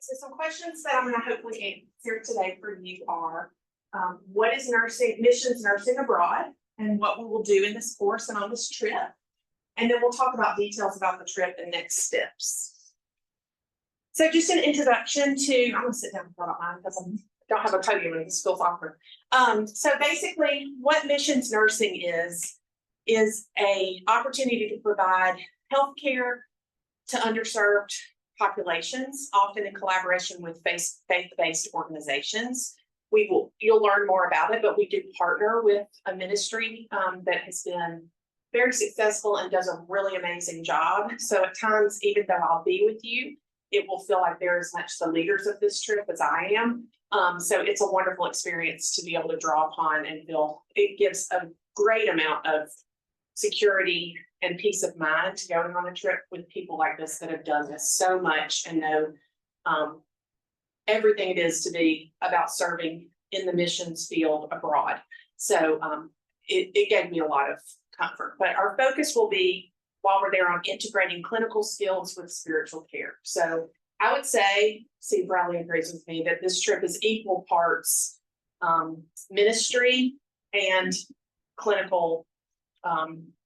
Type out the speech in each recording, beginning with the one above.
so some questions that I'm going to hopefully answer today for you are, what is nursing, missions nursing abroad, and what we will do in this course and on this trip. And then we'll talk about details about the trip and next steps. So just an introduction to, I'm going to sit down if I don't mind because I don't have a podium and this feels awkward. So basically what missions nursing is a opportunity to provide healthcare to underserved populations, often in collaboration with faith-based organizations. You'll learn more about it, but we do partner with a ministry that has been very successful and does a really amazing job. So at times, even though I'll be with you, it will feel like they're as much the leaders of this trip as I am. So it's a wonderful experience to be able to draw upon and feel it gives a great amount of security and peace of mind to going on a trip with people like this that have done this so much and know everything it is to be about serving in the missions field abroad. So it gave me a lot of comfort. But our focus will be, while we're there, on integrating clinical skills with spiritual care. So I would say, Steve Bradley agrees with me, that this trip is equal parts ministry and clinical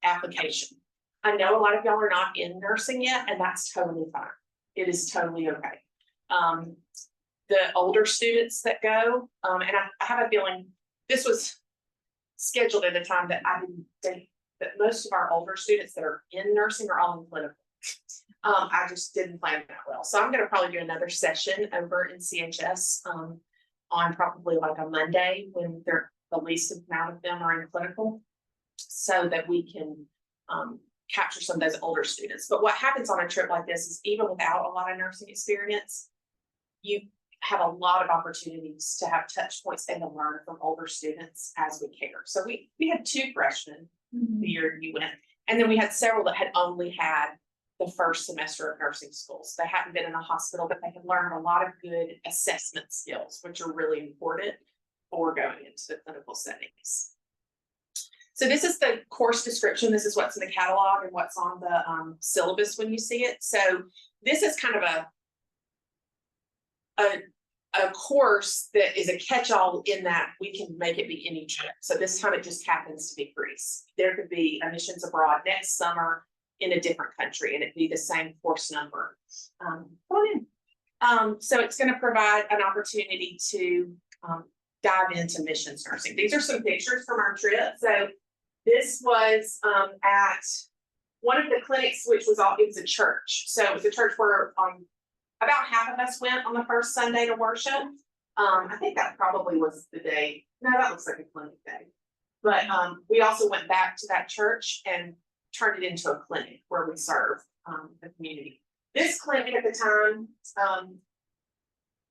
application. I know a lot of y'all are not in nursing yet, and that's totally fine. It is totally okay. The older students that go, and I have a feeling this was scheduled at a time that I didn't think that most of our older students that are in nursing are all in clinical. I just didn't plan that well. So I'm going to probably do another session over in CHS on probably like a Monday when they're the least amount of them are in clinical, so that we can capture some of those older students. But what happens on a trip like this is, even without a lot of nursing experience, you have a lot of opportunities to have touch points and to learn from older students as we care. So we had 2 freshmen the year you went, and then we had several that had only had the first semester of nursing schools. They hadn't been in a hospital, but they had learned a lot of good assessment skills, which are really important for going into the clinical settings. So this is the course description. This is what's in the catalog and what's on the syllabus when you see it. So this is kind of a course that is a catch-all in that we can make it be any trip. So this time it just happens to be Greece. There could be a missions abroad next summer in a different country, and it'd be the same course number. Come on in. So it's going to provide an opportunity to dive into missions nursing. These are some pictures from our trip. So this was at one of the clinics, which was it was a church. So it was a church where about half of us went on the first Sunday to worship. I think that probably was the day. No, that looks like a clinic day. But we also went back to that church and turned it into a clinic where we serve the community. This clinic at the time,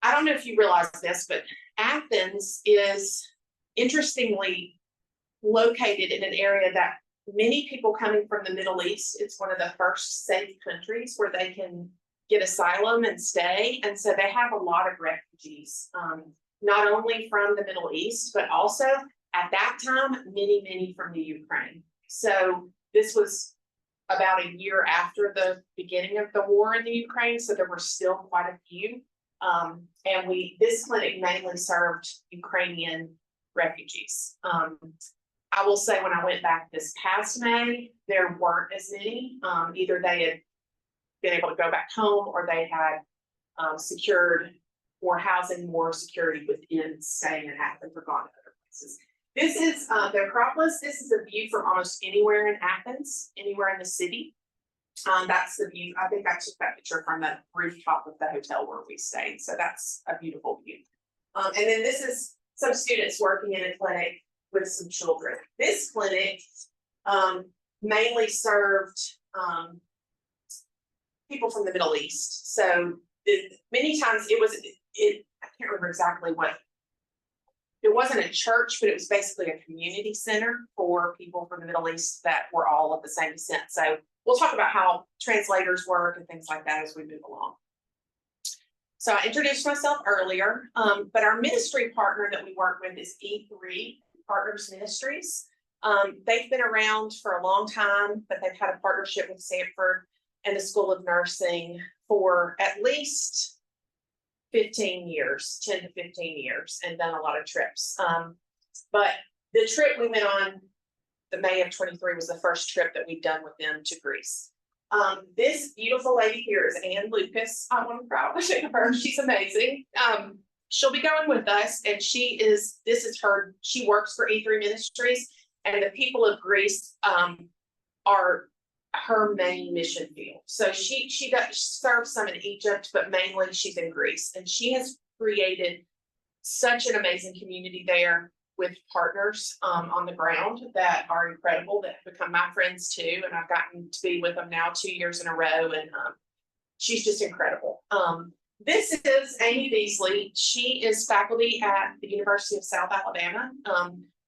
I don't know if you realize this, but Athens is interestingly located in an area that many people coming from the Middle East, it's one of the first safe countries where they can get asylum and stay. And so they have a lot of refugees, not only from the Middle East, but also at that time, many from the Ukraine. So this was about a year after the beginning of the war in the Ukraine. So there were still quite a few. And this clinic mainly served Ukrainian refugees. I will say when I went back this past May, there weren't as many. Either they had been able to go back home, or they had secured more housing, more security within staying in Athens or gone to other places. This is the Acropolis. This is a view from almost anywhere in Athens, anywhere in the city. That's the view. I think I took that picture from the rooftop of the hotel where we stayed. So that's a beautiful view. And then this is some students working in a clinic with some children. This clinic mainly served people from the Middle East. So many times I can't remember exactly what, it wasn't a church, but it was basically a community center for people from the Middle East that were all of the same descent. So we'll talk about how translators work and things like that as we move along. So I introduced myself earlier, but our ministry partner that we work with is E3 Partners Ministries. They've been around for a long time, but they've had a partnership with Sanford and the School of Nursing for at least 15 years, 10 to 15 years, and done a lot of trips. But the trip we went on, the May of 23, was the first trip that we've done with them to Greece. This beautiful lady here is Ann Lucas. I'm proud of her. She's amazing. She'll be going with us, and she works for E3 Ministries, and the people of Greece are her main mission field. So she serves some in Egypt, but mainly she's in Greece, and she has created such an amazing community there with partners on the ground that are incredible, that have become my friends too. And I've gotten to be with them now 2 years in a row, and she's just incredible. This is Amy Beasley. She is faculty at the University of South Alabama.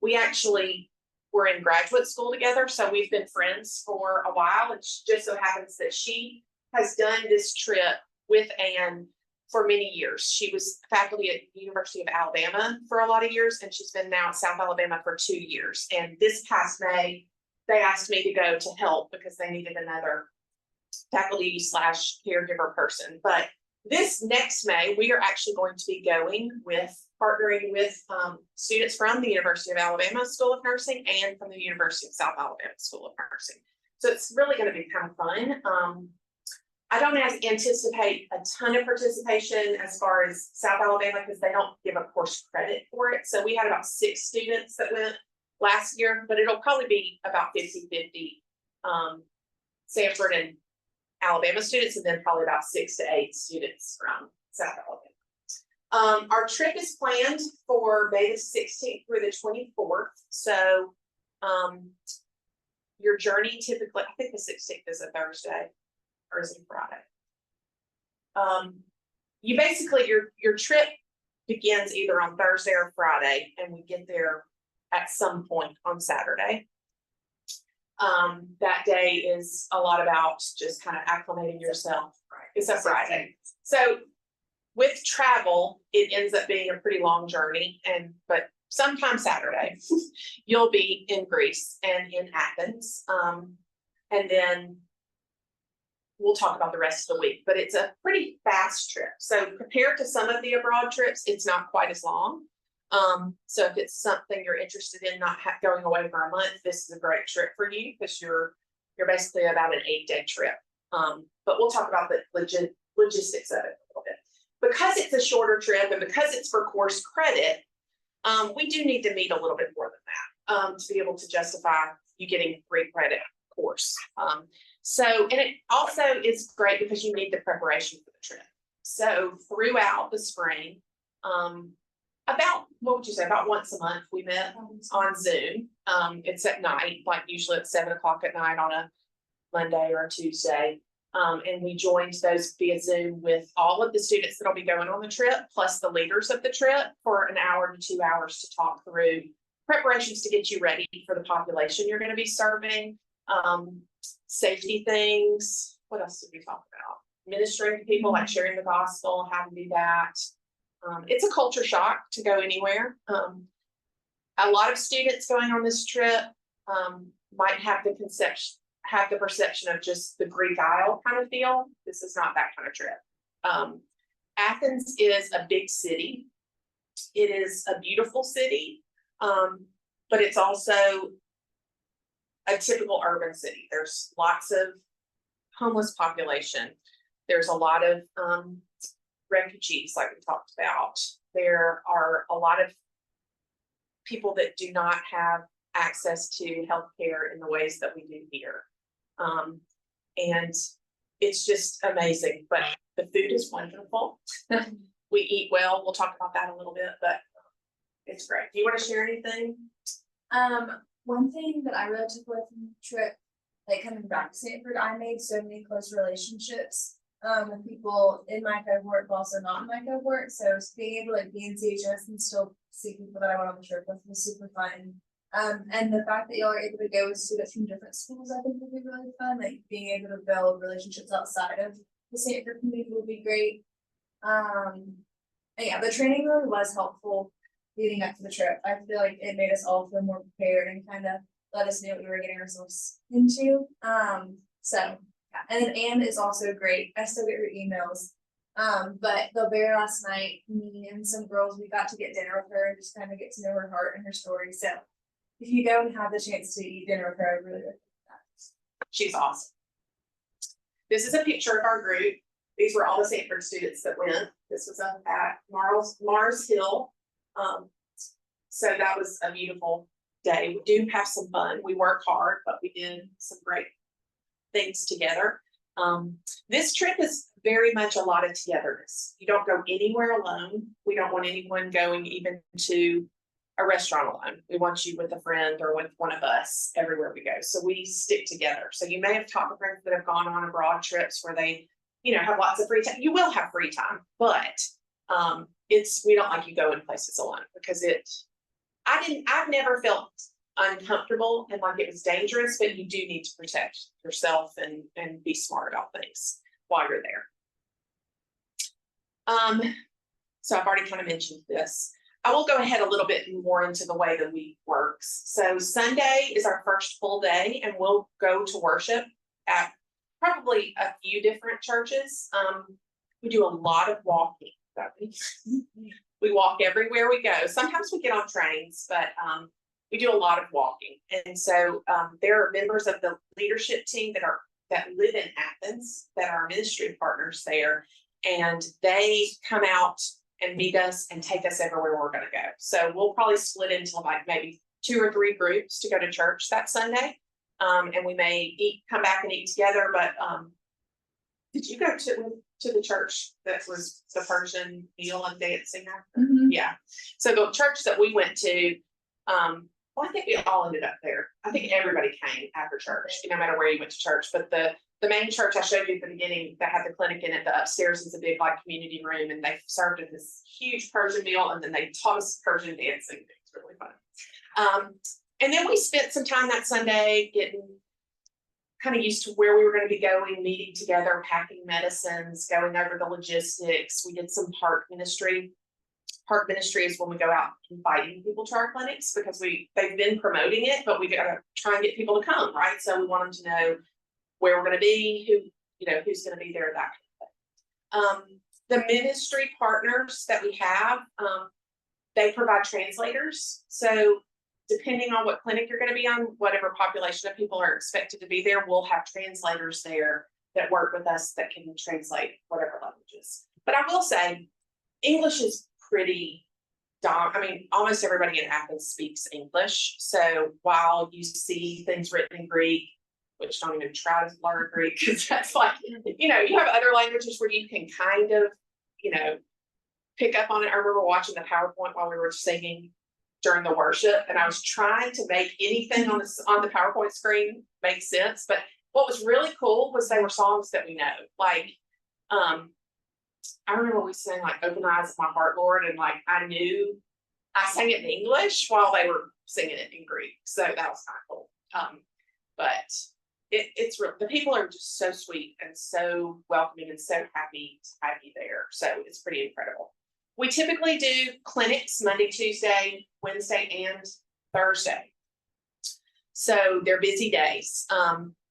We actually were in graduate school together, so we've been friends for a while. It just so happens that she has done this trip with Ann for many years. She was faculty at the University of Alabama for a lot of years, and she's been now at South Alabama for 2 years. And this past May, they asked me to go to help because they needed another faculty / caregiver person. But this next May, we are actually going to be partnering with students from the University of Alabama School of Nursing and from the University of South Alabama School of Nursing. So it's really going to be kind of fun. I don't anticipate a ton of participation as far as South Alabama, because they don't give a course credit for it. So we had about 6 students that went last year, but it'll probably be about 50-50 Sanford and Alabama students, and then probably about 6 to 8 students from South Alabama. Our trip is planned for May the 16th through the 24th. So your journey typically, I think the 16th is a Thursday, or is it Friday? You basically, your trip begins either on Thursday or Friday, and we get there at some point on Saturday. That day is a lot about just kind of acclimating yourself. Right. It's a Friday. So with travel, it ends up being a pretty long journey, but sometime Saturday, you'll be in Greece and in Athens. And then we'll talk about the rest of the week, but it's a pretty fast trip. So compared to some of the abroad trips, it's not quite as long. So if it's something you're interested in, not going away for a month, this is a great trip for you, because you're basically about an 8-day trip. But we'll talk about the logistics of it a little bit. Because it's a shorter trip and because it's for course credit, we do need to meet a little bit more than that to be able to justify you getting free credit course. And it also is great because you need the preparation for the trip. So throughout the spring, about once a month, we met on Zoom. It's at night, like usually at 7 o'clock at night on a Monday or a Tuesday. And we joined those via Zoom with all of the students that'll be going on the trip, plus the leaders of the trip, for an hour to 2 hours to talk through preparations to get you ready for the population you're going to be serving. Safety things. What else did we talk about? Ministering to people, like sharing the gospel, how to do that. It's a culture shock to go anywhere. A lot of students going on this trip might have the perception of just the Greek Isle kind of feel. This is not that kind of trip. Athens is a big city. It is a beautiful city, but it's also a typical urban city. There's lots of homeless population. There's a lot of refugees, like we talked about. There are a lot of people that do not have access to healthcare in the ways that we do here. And it's just amazing, but the food is wonderful. We eat well. We'll talk about that a little bit, but it's great. Do you want to share anything? One thing that I really took away from the trip, like coming back to Sanford, I made so many close relationships with people in my cohort, but also not in my cohort. So being able to like be in CHS and still see people that I went on the trip with was super fun. And the fact that y'all are able to go with students from different schools, I think would be really fun. Like being able to build relationships outside of the Sanford community would be great. And yeah, the training really was helpful leading up to the trip. I feel like it made us all feel more prepared and kind of let us know what we were getting ourselves into. So yeah. And then Anne is also great. I still get her emails But the very last night, me and some girls, we got to get dinner with her and just kind of get to know her heart and her story. So if you go and have the chance to eat dinner with her, I really recommend that. She's awesome. This is a picture of our group. These were all the Sanford students that went. This was up at Mars Hill. So that was a beautiful day. We do have some fun. We work hard, but we did some great things together. This trip is very much a lot of togetherness. You don't go anywhere alone. We don't want anyone going even to a restaurant alone. We want you with a friend or with one of us everywhere we go. So we stick together. So you may have talked to friends that have gone on abroad trips where they, have lots of free time. You will have free time, but we don't like you going places alone because I've never felt uncomfortable and like it was dangerous, but you do need to protect yourself and be smart about things while you're there. So I've already kind of mentioned this. I will go ahead a little bit more into the way the week works. So Sunday is our first full day and we'll go to worship at probably a few different churches. We do a lot of walking. We walk everywhere we go. Sometimes we get on trains, but we do a lot of walking. And so there are members of the leadership team that live in Athens that are ministry partners there. And they come out and meet us and take us everywhere we're going to go. So we'll probably split into like maybe 2 or 3 groups to go to church that Sunday. And we may come back and eat together. But did you go to the church that was the Persian meal and dancing after? Mm-hmm. Yeah. So the church that we went to, well, I think we all ended up there. I think everybody came after church, no matter where you went to church. But the main church I showed you at the beginning that had the clinic in it, the upstairs is a big like community room, and they served us this huge Persian meal, and then they taught us Persian dancing. It was really fun. And then we spent some time that Sunday getting kind of used to where we were going to be going, meeting together, packing medicines, going over the logistics. We did some park ministry. Park ministry is when we go out inviting people to our clinics because they've been promoting it, but we got to try and get people to come, right? So we want them to know where we're going to be, who's going to be there, that kind of thing. The ministry partners that we have, they provide translators. So depending on what clinic you're going to be on, whatever population of people are expected to be there, we'll have translators there that work with us that can translate whatever languages. But I will say, English is pretty almost everybody in Athens speaks English. So while you see things written in Greek, which don't even try to learn Greek, because that's like, you have other languages where you can kind of, pick up on it. I remember watching the PowerPoint while we were singing during the worship, and I was trying to make anything on the PowerPoint screen make sense. But what was really cool was they were songs that we know. Like, I remember we sang like "Open Eyes, My Heart, Lord," and like I sang it in English while they were singing it in Greek. So that was kind of cool. But it's real. The people are just so sweet and so welcoming and so happy to have you there. So it's pretty incredible. We typically do clinics Monday, Tuesday, Wednesday, and Thursday. So they're busy days.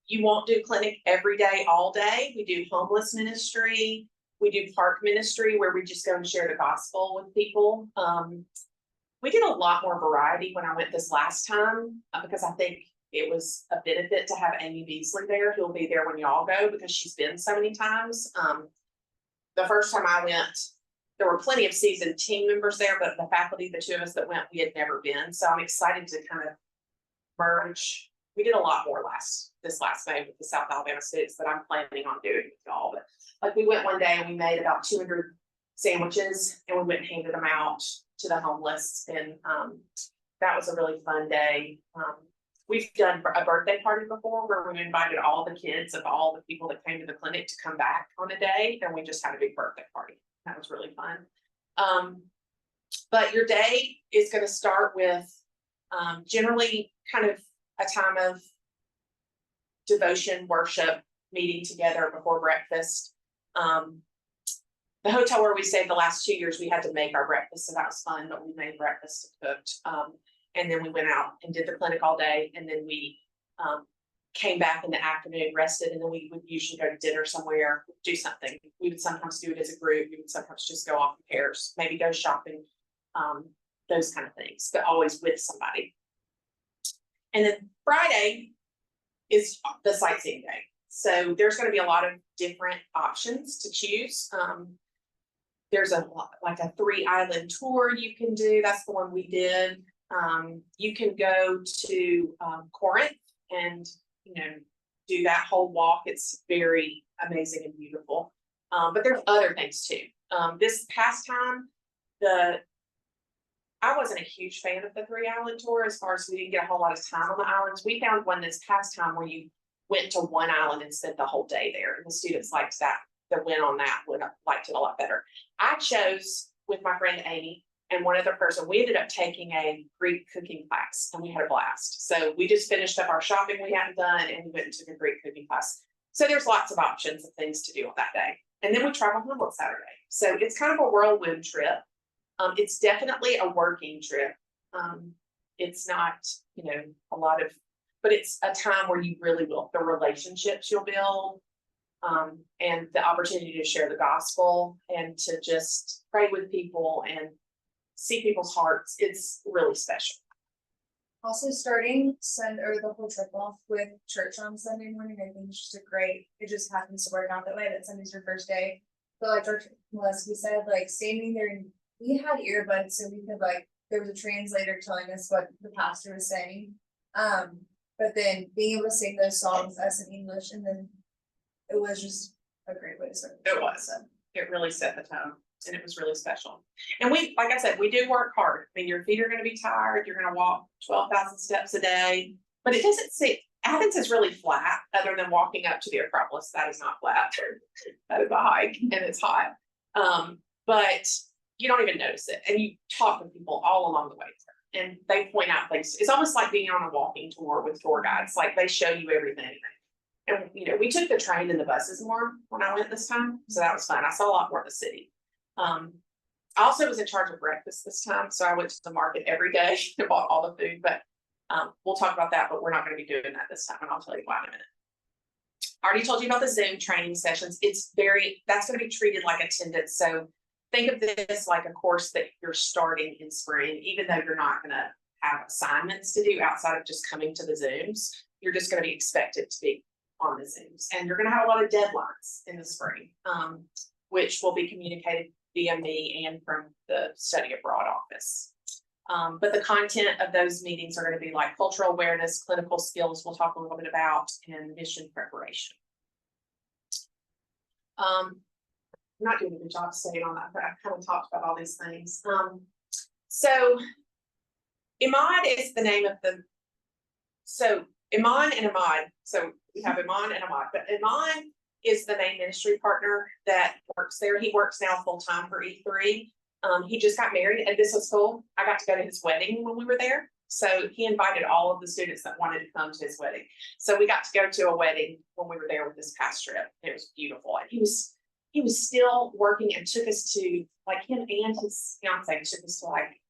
You won't do clinic every day, all day. We do homeless ministry. We do park ministry where we just go and share the gospel with people. We get a lot more variety when I went this last time because I think it was a benefit to have Amy Beasley there, who'll be there when y'all go because she's been so many times. The first time I went, there were plenty of seasoned team members there, but the faculty, the 2 of us that went, we had never been. So I'm excited to kind of merge. We did a lot more this last May with the South Alabama students that I'm planning on doing with y'all. But like we went one day and we made about 200 sandwiches and we went and handed them out to the homeless. And that was a really fun day. We've done a birthday party before where we invited all the kids of all the people that came to the clinic to come back on a day, and we just had a big birthday party. That was really fun. But your day is going to start with generally kind of a time of devotion, worship, meeting together before breakfast. The hotel where we stayed the last 2 years, we had to make our breakfast, so that was fun, but we made breakfast and cooked. And then we went out and did the clinic all day, and then we came back in the afternoon, rested, and then we would usually go to dinner somewhere, do something. We would sometimes do it as a group. We would sometimes just go off in pairs, maybe go shopping, those kind of things, but always with somebody. And then Friday is the sightseeing day. So there's going to be a lot of different options to choose. There's like a 3-island tour you can do. That's the one we did. You can go to Corinth and do that whole walk. It's very amazing and beautiful. But there's other things too. This past time, I wasn't a huge fan of the 3-island tour as far as we didn't get a whole lot of time on the islands. We found one this past time where you went to one island and spent the whole day there. And the students liked that. That went on that would have liked it a lot better. I chose with my friend Amy and one other person, we ended up taking a Greek cooking class and we had a blast. So we just finished up our shopping we hadn't done and we went and took a Greek cooking class. So there's lots of options of things to do on that day. And then we travel home on Saturday. So it's kind of a whirlwind trip. It's definitely a working trip. It's not, a lot of, but it's a time where you really will, the relationships you'll build, and the opportunity to share the gospel and to just pray with people and see people's hearts. It's really special. Also starting the whole trip off with church on Sunday morning, I think it's just it just happens to work out that way, that Sunday's your first day. But like Dr. Molesky said, like standing there, and we had earbuds so we could there was a translator telling us what the pastor was saying. But then being able to sing those songs us in English, and then it was just a great way to start. It was. It really set the tone. And it was really special. And we, like I said, we do work hard. I mean, your feet are going to be tired. You're going to walk 12,000 steps a day, but it doesn't say Athens is really flat other than walking up to the Acropolis. That is not flat. That is a hike and it's hot. But you don't even notice it. And you talk to people all along the way and they point out things. It's almost like being on a walking tour with tour guides. Like they show you everything. And, we took the train and the buses more when I went this time. So that was fun. I saw a lot more of the city. I also was in charge of breakfast this time, so I went to the market every day and bought all the food, but we'll talk about that, but we're not going to be doing that this time, and I'll tell you why in a minute. I already told you about the Zoom training sessions. That's going to be treated like attendance, so think of this like a course that you're starting in spring, even though you're not going to have assignments to do outside of just coming to the Zooms. You're just going to be expected to be on the Zooms, and you're going to have a lot of deadlines in the spring, which will be communicated via me and from the study abroad office. But the content of those meetings are going to be like cultural awareness, clinical skills, we'll talk a little bit about, and mission preparation. I'm not doing a good job staying on that, but I've kind of talked about all these things. So Imad is the name of Iman and Imad. So we have Iman and Imad, but Iman is the main ministry partner that works there. He works now full-time for E3. He just got married, and this was cool. I got to go to his wedding when we were there. So he invited all of the students that wanted to come to his wedding. So we got to go to a wedding when we were there with this past trip. It was beautiful. And he was still working and took us to, like, him and his fiance took us to like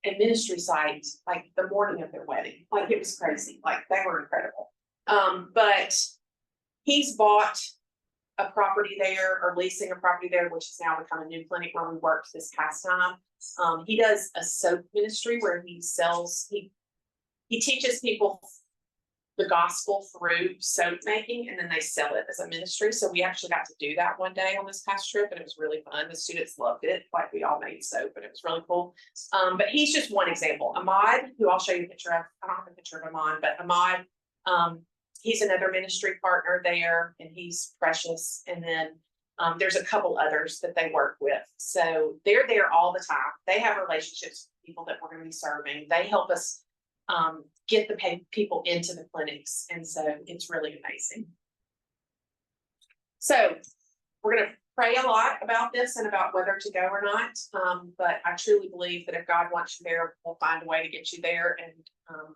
a ministry site, like the morning of their wedding. Like it was crazy. Like they were incredible. But he's bought a property there, or leasing a property there, which has now become a new clinic where we worked this past time. He does a soap ministry where he teaches people the gospel through soap making, and then they sell it as a ministry. So we actually got to do that one day on this past trip, and it was really fun. The students loved it. Like we all made soap, and it was really cool. But he's just one example. Ahmad, who I'll show you a picture of. I don't have a picture of Ahmad, but Ahmad, he's another ministry partner there, and he's precious. And then there's a couple others that they work with. So they're there all the time. They have relationships with people that we're going to be serving. They help us get the people into the clinics. And so it's really amazing. So we're going to pray a lot about this and about whether to go or not. But I truly believe that if God wants you there, we'll find a way to get you there, and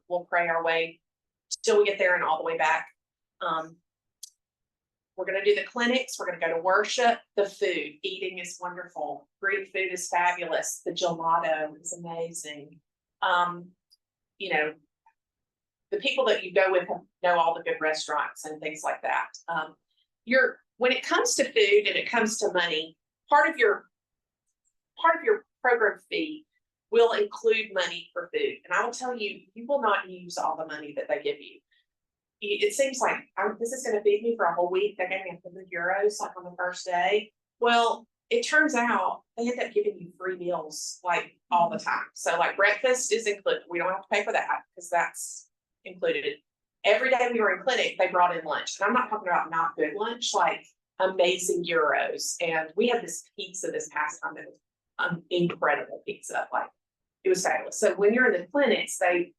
we'll pray our way till we get there and all the way back. We're going to do the clinics. We're going to go to worship. The food, eating is wonderful. Greek food is fabulous. The gelato is amazing. the people that you go with know all the good restaurants and things like that. When it comes to food and it comes to money, part of your program fee will include money for food. And I will tell you, you will not use all the money that they give you. It seems like this is going to feed me for a whole week. They gave me €100 like on the first day. Well, it turns out they end up giving you free meals like all the time. So like breakfast is included. We don't have to pay for that because that's included. Every day we were in clinic, they brought in lunch. And I'm not talking about not good lunch, like amazing gyros. And we had this pizza this past time that was incredible pizza. Like it was fabulous. So when you're in the clinics, they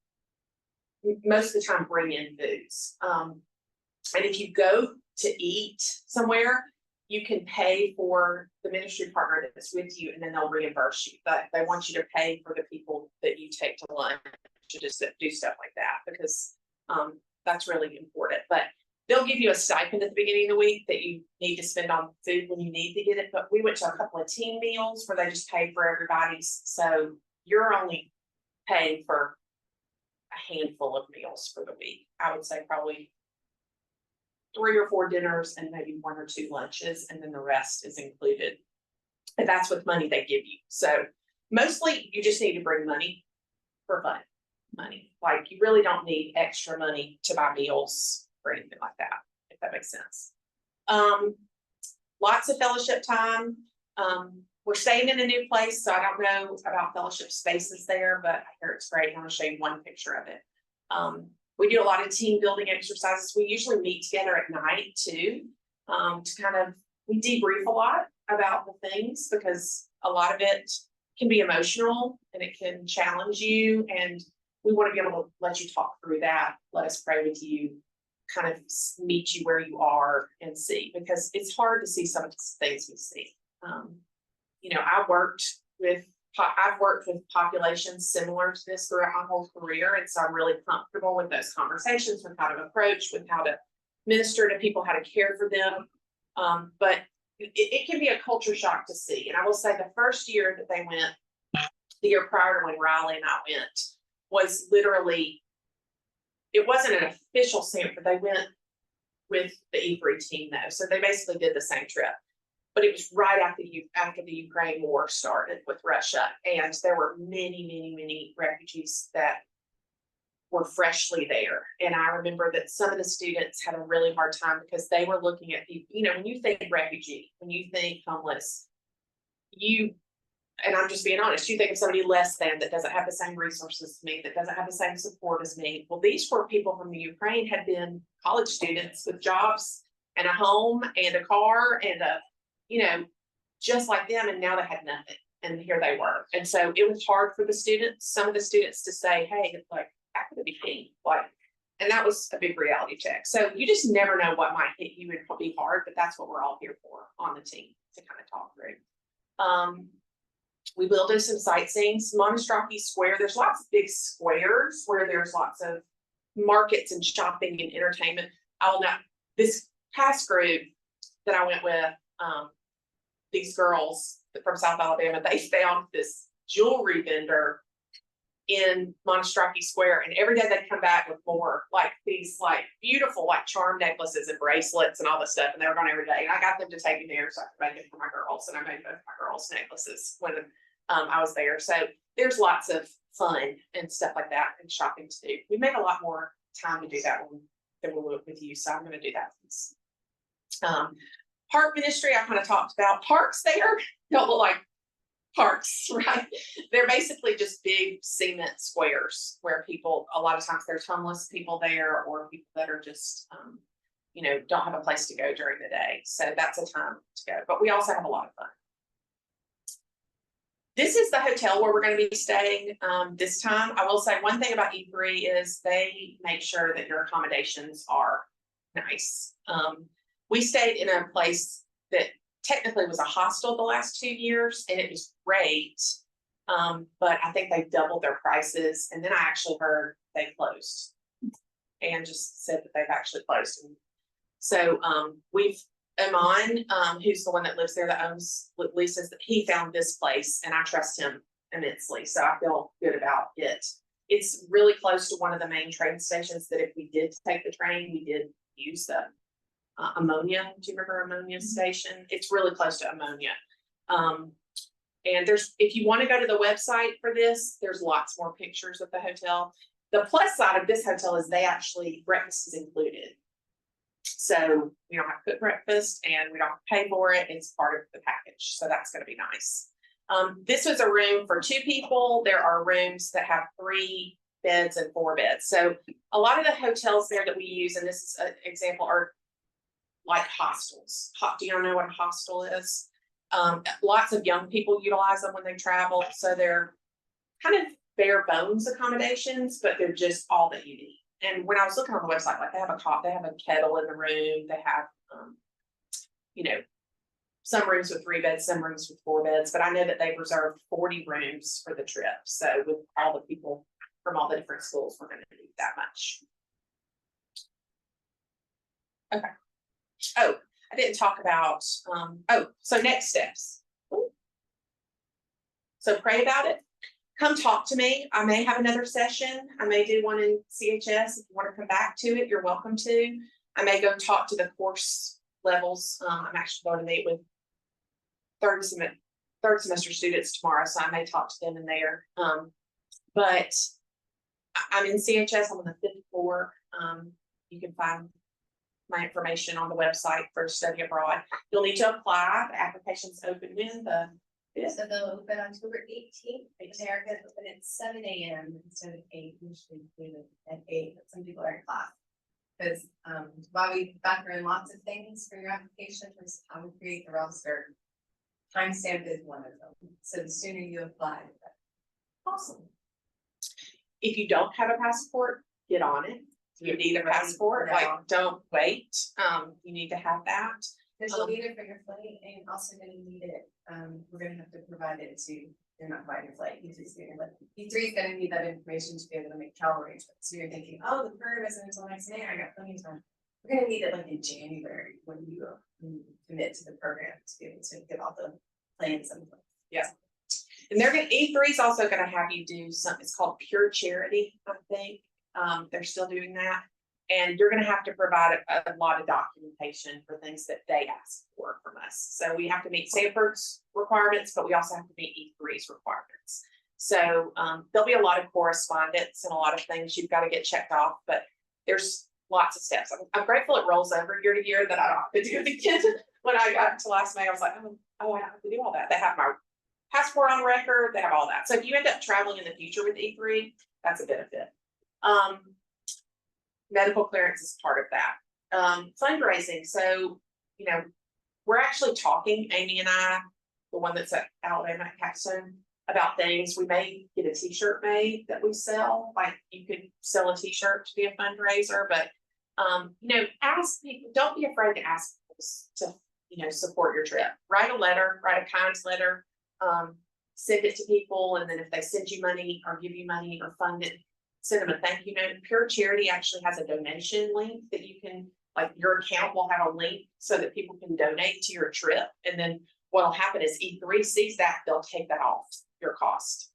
most of the time bring in foods. And if you go to eat somewhere, you can pay for the ministry partner that's with you, and then they'll reimburse you. But they want you to pay for the people that you take to lunch to just do stuff like that, because that's really important. But they'll give you a stipend at the beginning of the week that you need to spend on food when you need to get it. But we went to a couple of team meals where they just paid for everybody's. So you're only paying for a handful of meals for the week. I would say probably 3 or 4 dinners and maybe 1 or 2 lunches, and then the rest is included. And that's with money they give you. So mostly you just need to bring money for fun. Money. Like you really don't need extra money to buy meals or anything like that, if that makes sense. Lots of fellowship time. We're staying in a new place, so I don't know about fellowship spaces there, but I hear it's great. I'm going to show you one picture of it. We do a lot of team building exercises. We usually meet together at night too, to kind of, we debrief a lot about the things, because a lot of it can be emotional and it can challenge you. And we want to be able to let you talk through that. Let us pray with you, kind of meet you where you are and see, because it's hard to see some of the things we see. I've worked with populations similar to this throughout my whole career. And so I'm really comfortable with those conversations, with how to approach, with how to minister to people, how to care for them. But it can be a culture shock to see. And I will say the first year that they went, the year prior to when Riley and I went, was literally, it wasn't an official Sanford. They went with the E3 team though. So they basically did the same trip. But it was right after the Ukraine war started with Russia. And there were many refugees that were freshly there. And I remember that some of the students had a really hard time because they were looking at people, when you think refugee, when you think homeless, and I'm just being honest, you think of somebody less than, that doesn't have the same resources as me, that doesn't have the same support as me. Well, these were people from the Ukraine, had been college students with jobs and a home and a car and just like them, and now they had nothing, and here they were. And so it was hard for the students, some of the students, to say, hey, like, that could be me, and that was a big reality check. So you just never know what might hit you. It'd be hard, but that's what we're all here for on the team, to kind of talk through. We will do some sightseeing. Monostraki Square, there's lots of big squares where there's lots of markets and shopping and entertainment. I'll know this past group that I went with, these girls from South Alabama, they found this jewelry vendor in Monostraki Square, and every day they'd come back with more, like these beautiful charm necklaces and bracelets and all this stuff, and they were going every day. And I got them to take me there so I could make it for my girls, and I made both my girls necklaces when I was there. So there's lots of fun and stuff like that and shopping to do. We made a lot more time to do that than we would with you, so I'm going to do that. Park ministry, I kind of talked about. Parks there don't look like parks, right? They're basically just big cement squares where people, a lot of times there's homeless people there, or people that are just, don't have a place to go during the day. So that's a time to go. But we also have a lot of fun. This is the hotel where we're going to be staying this time. I will say one thing about E3 is they make sure that your accommodations are nice. We stayed in a place that technically was a hostel the last 2 years, and it was great. But I think they doubled their prices. And then I actually heard they closed, and just said that they've actually closed. And so Iman, who's the one that lives there, that owns leases, he found this place, and I trust him immensely. So I feel good about it. It's really close to one of the main train stations that if we did take the train, we did use the Ammonia. Do you remember Ammonia Station? It's really close to Ammonia. And if you want to go to the website for this, there's lots more pictures of the hotel. The plus side of this hotel is breakfast is included. So we don't have to cook breakfast and we don't have to pay for it. It's part of the package. So that's going to be nice. This was a room for 2 people. There are rooms that have 3 beds and 4 beds. So a lot of the hotels there that we use, and this is an example, are like hostels. Do y'all know what a hostel is? Lots of young people utilize them when they travel. So they're kind of bare bones accommodations, but they're just all that you need. And when I was looking on the website, like they have a kettle in the room. They have, some rooms with 3 beds, some rooms with 4 beds, but I know that they've reserved 40 rooms for the trip. So with all the people from all the different schools, we're going to need that much. Okay. Oh, I didn't talk about, so next steps. So pray about it. Come talk to me. I may have another session. I may do one in CHS. If you want to come back to it, you're welcome to. I may go talk to the course levels. I'm actually going to meet with third semester students tomorrow, so I may talk to them in there. But I'm in CHS. I'm on the 5th floor. You can find my information on the website for study abroad. You'll need to apply. The application's open when the So they'll open October 18th. They're gonna open at 7 a.m. instead of 8, usually at 8, but some people are in class. Because while we factor in lots of things for your application, is how we create the roster. Timestamp is one of them. So the sooner you apply, the better. awesome. If you don't have a passport, get on it. You need a passport, like don't wait. You need to have that. Because you'll need it for your flight, and you're also gonna need it, we're gonna have to provide it to, you're not providing your flight, E3 is gonna need that information to be able to make travel arrangements. So you're thinking, oh, the program isn't until next May, I got plenty of time. We're gonna need it like in January when you commit to the program to be able to get all the plans in place. Yeah. And E3 is also gonna have you do something, it's called Pure Charity, I think. They're still doing that. And you're going to have to provide a lot of documentation for things that they ask for from us. So we have to meet Sanford's requirements, but we also have to meet E3's requirements. So there'll be a lot of correspondence and a lot of things you've got to get checked off, but there's lots of steps. I'm grateful it rolls over year to year that I don't have to do it again. When I got to last May, I was like, oh, I have to do all that. They have my passport on record. They have all that. So if you end up traveling in the future with E3, that's a benefit. Medical clearance is part of that. Fundraising. So, we're actually talking, Amy and I, the one that's at Alabama at Capstone, about things. We may get a t-shirt made that we sell. Like you could sell a t-shirt to be a fundraiser, but ask people, don't be afraid to ask people to, support your trip. Write a letter, write a kind letter, send it to people, and then if they send you money or give you money or fund it, send them a thank you note. Pure Charity actually has a donation link that you can, like your account will have a link so that people can donate to your trip. And then what'll happen is E3 sees that, they'll take that off your cost.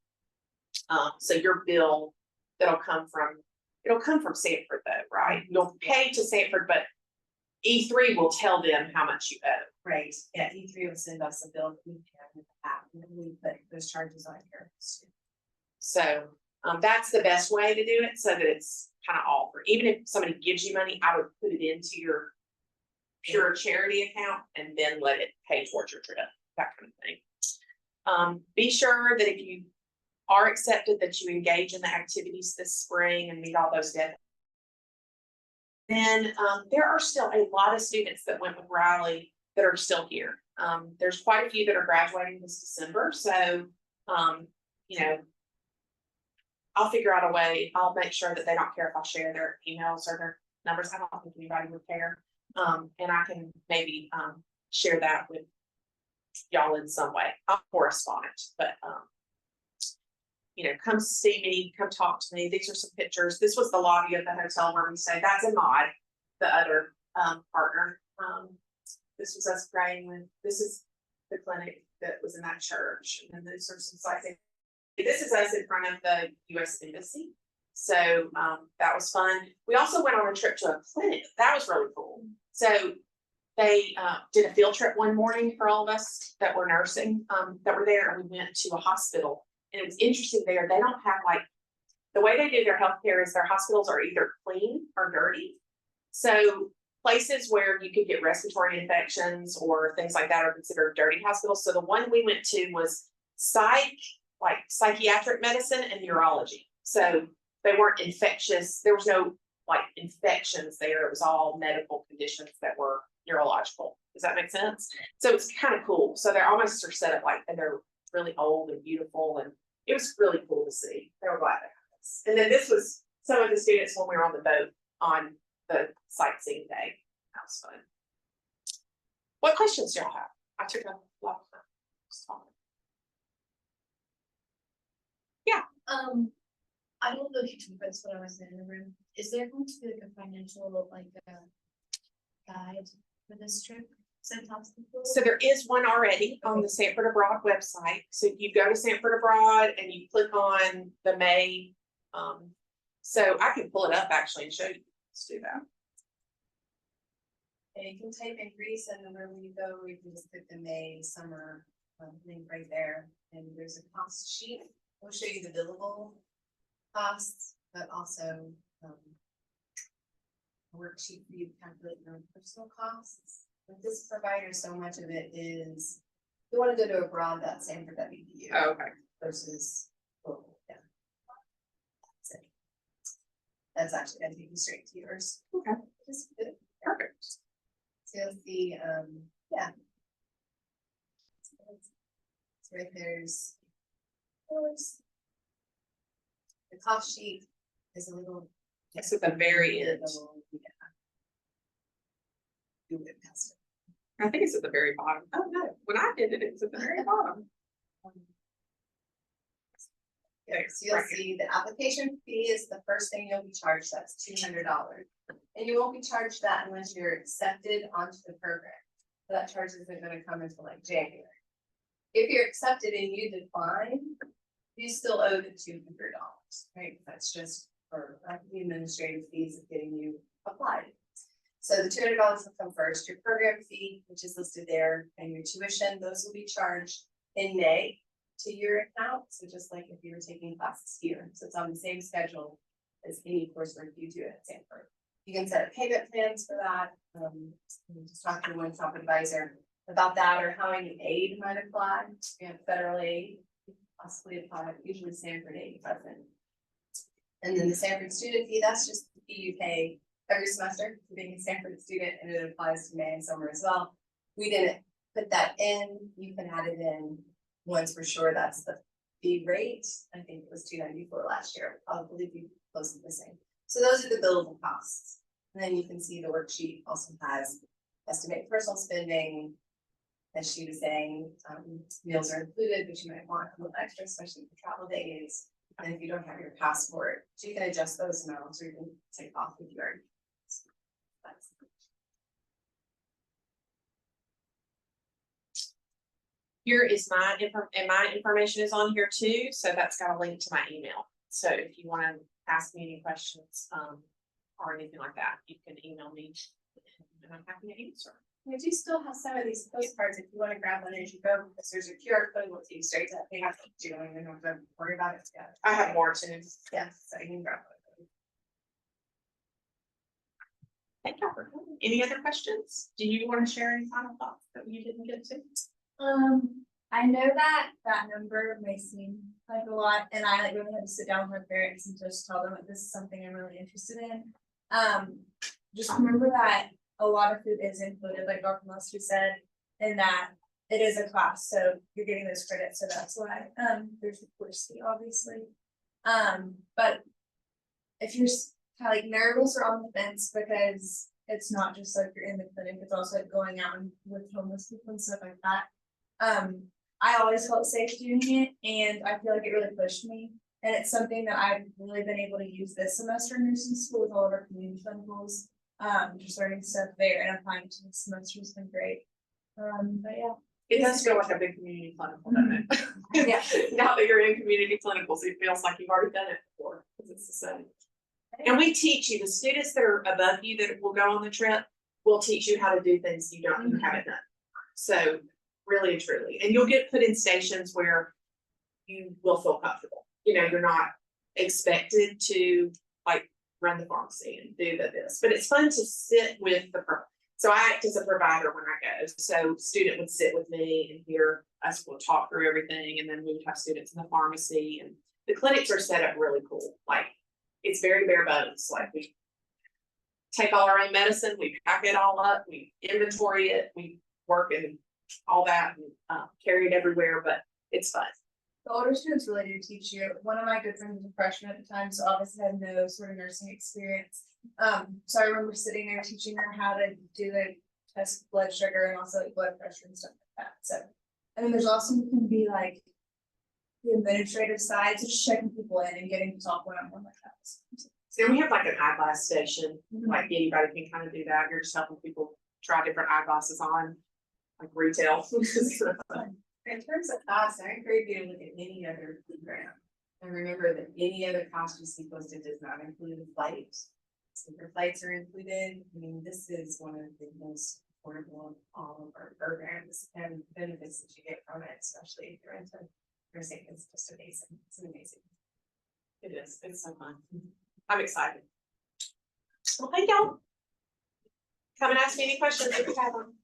So your bill it'll come from Sanford though, right? You'll pay to Sanford, but E3 will tell them how much you owe. Right, yeah, E3 will send us a bill that we can have, and we put those charges on here. So that's the best way to do it, so that it's kind of all for, even if somebody gives you money, I would put it into your Pure Charity account and then let it pay towards your trip, that kind of thing. Be sure that if you are accepted, that you engage in the activities this spring and meet all those deadlines. Then there are still a lot of students that went with Riley that are still here. There's quite a few that are graduating this December, so I'll figure out a way. I'll make sure that they don't care if I share their emails or their numbers. I don't think anybody would care. And I can maybe share that with y'all in some way. I'll correspond, but come see me, come talk to me. These are some pictures. This was the lobby of the hotel where we stayed. That's Ahmad, the other partner. This was us praying with. This is the clinic that was in that church, and then these are some sites. This is us in front of the U.S. Embassy. So, that was fun. We also went on a trip to a clinic. That was really cool. So they, did a field trip one morning for all of us that were nursing, that were there, and we went to a hospital. And it was interesting there. They don't have like, the way they do their healthcare is their hospitals are either clean or dirty. So places where you could get respiratory infections or things like that are considered dirty hospitals. So the one we went to was psychiatric medicine and neurology. So they weren't infectious. There was no like infections there. It was all medical conditions that were neurological. Does that make sense? So it's kind of cool. So they're almost are set up like, and they're really old and beautiful, and it was really cool to see. They were glad to have us. And then this was some of the students when we were on the boat on the sightseeing day. That was fun. What questions do y'all have? I took a lot of time. I don't know if you took this when I was in the room. Is there going to be like a financial, like guide for this trip sent out to people? So there is one already on the Sanford Abroad website. So you go to Sanford Abroad and you click on the May. So I can pull it up actually and show you. Let's do that. And you can type in Greece, and then wherever you go, you can just put the May summer link right there, and there's a cost sheet. We'll show you the billable costs, but also a worksheet for you to calculate your own personal costs. With this provider, so much of it is, you want to go to abroad, that's Sanford WVU. Oh, okay. Versus local, yeah. That's it. That's actually gonna take you straight to yours. Okay. Just good. Perfect. So you'll see, yeah. So right there's. The cost sheet is a little. It's at the very end. Yeah. Do it past I think it's at the very bottom. Oh no, when I did it, it was at the very bottom. Yeah, so you'll see the application fee is the first thing you'll be charged, that's $200. And you won't be charged that unless you're accepted onto the program. So that charge isn't gonna come until like January. If you're accepted and you decline, you still owe the $200, right? That's just for the administrative fees of getting you applied. So the $200 will come first, your program fee, which is listed there, and your tuition, those will be charged in May to your account. So just like if you were taking classes here, so it's on the same schedule as any coursework you do at Sanford. You can set up payment plans for that. Just talk to one top advisor about that, or how any aid might apply. You have federal aid, possibly apply, usually Sanford aid doesn't. And then the Sanford student fee, that's just the fee you pay every semester for being a Sanford student, and it applies to May and summer as well. We didn't put that in, you can add it in once we're sure that's the fee rate. I think it was $294 last year, probably be close to the same. So those are the billable costs. And then you can see the worksheet also has estimate personal spending. As she was saying, meals are included, but you might want a little extra, especially for travel days. And if you don't have your passport, so you can adjust those amounts, or you can take off if you already. Here is my and my information is on here too, so that's got a link to my email. So if you want to ask me any questions, or anything like that, you can email me, and I'm happy to answer. We do still have some of these postcards if you want to grab one as you go, because there's a QR code, will take you straight to that page. You don't even have to worry about it. Yeah. I have more too. Yeah, so you can grab one. Thank you. Any other questions? Do you want to share any final thoughts that you didn't get to? I know that number may seem like a lot, and I like really had to sit down with my parents and just tell them that this is something I'm really interested in. Just remember that a lot of food is included, like Dr. Lester said, and that it is a class, so you're getting those credits, so that's why there's the course fee, obviously. But if you're kind of like nervous or on the fence, because it's not just like you're in the clinic, it's also like going out and with homeless people and stuff like that. I always felt safe doing it, and I feel like it really pushed me. And it's something that I've really been able to use this semester in nursing school with all of our community clinicals. Just learning stuff there and applying to this semester has been great. But yeah. It does feel like a big community clinical, doesn't it? Yeah. Now that you're in community clinicals, it feels like you've already done it before, because it's the same. And we teach you, the students that are above you that will go on the trip, will teach you how to do things you haven't done. So really and truly, and you'll get put in stations where you will feel comfortable. You know, you're not expected to like run the pharmacy and do this, but it's fun to sit with so I act as a provider when I go. So student would sit with me and hear us, we'll talk through everything, and then we would have students in the pharmacy, and the clinics are set up really cool. Like, it's very bare bones. Like, we take all our own medicine, we pack it all up, we inventory it, we work and all that, and carry it everywhere, but it's fun. The older students really do teach you. One of my good friends was a freshman at the time, so obviously had no sort of nursing experience. So I remember sitting there teaching her how to do the test blood sugar and also like blood pressure and stuff like that. So, and then there's also can be like the administrative side, so just checking people in and getting to talk one-on-one like that. So we have like an eyeglass station, Mhm. like anybody can kind of do that. You're just helping people try different eyeglasses on, like retail. Which is sort of fun. In terms of costs, I encourage you to look at any other program. And remember that any other cost you see posted does not include a flight. So your flights are included. I mean, this is one of the most affordable of all of our programs and benefits that you get from it, especially if you're into nursing. It's just amazing. It's amazing. It is, it's so fun. I'm excited. Well, thank y'all. Come and ask me any questions if you have them.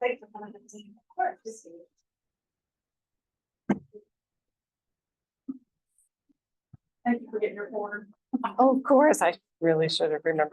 Thanks for coming. Of course. Thank you for getting your form. Oh, of course, I really should have remembered.